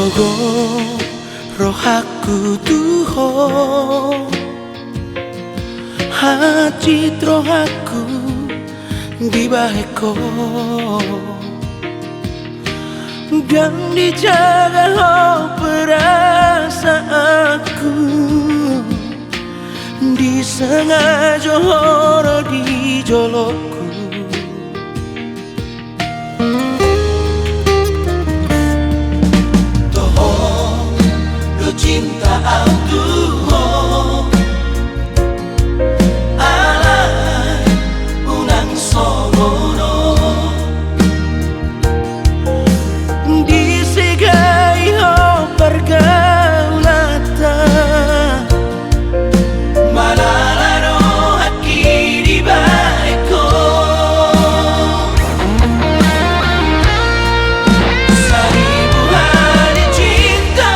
Mogo rohaku tuho hati rohaku dibaheko dan dijaga perasaanku disengaja horo di jolokku toho lo cinta aku alai unang somono disegai ho pergaulata malalaro haki di baiko seribu hari cinta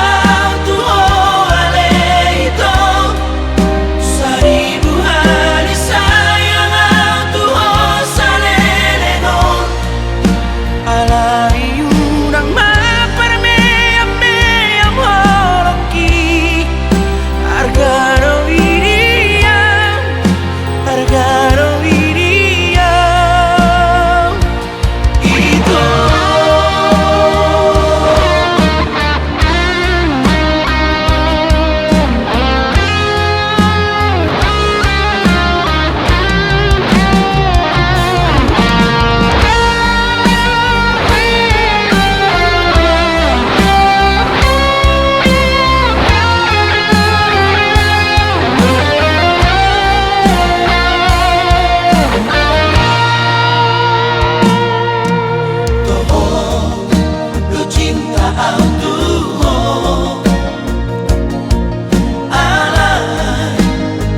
tuh aleito seribu hari sayang tuh saleleno alai unang mapermeam meam horoki argaro iriam argaro iriam itu lo cinta aku alai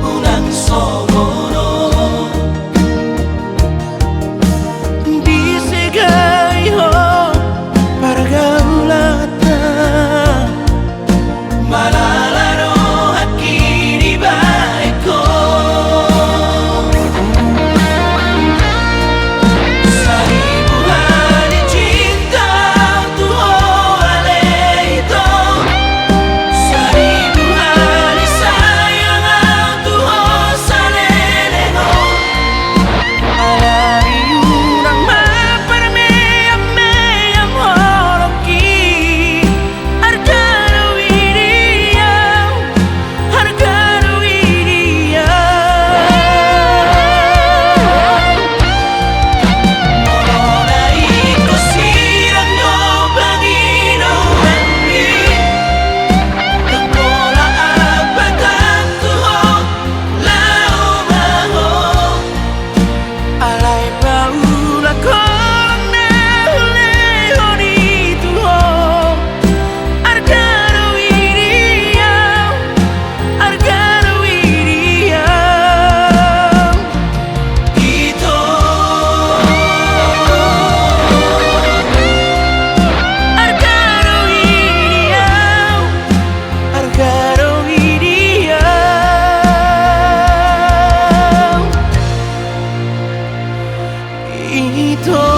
unang somono disegai ho pergaulata malalaro haki di baiko seribu hari cinta tuh aleito seribu hari sayang tuh saleleno alai unang mapermeam meam horoki argaro iriam argaro iriam mulai ko sirang no bangino banggi Kepola abatan tuho lao maho alai paula kong nehleho di tuho argaro iriam argaro iriam itu argaro iriam argaro iriam itu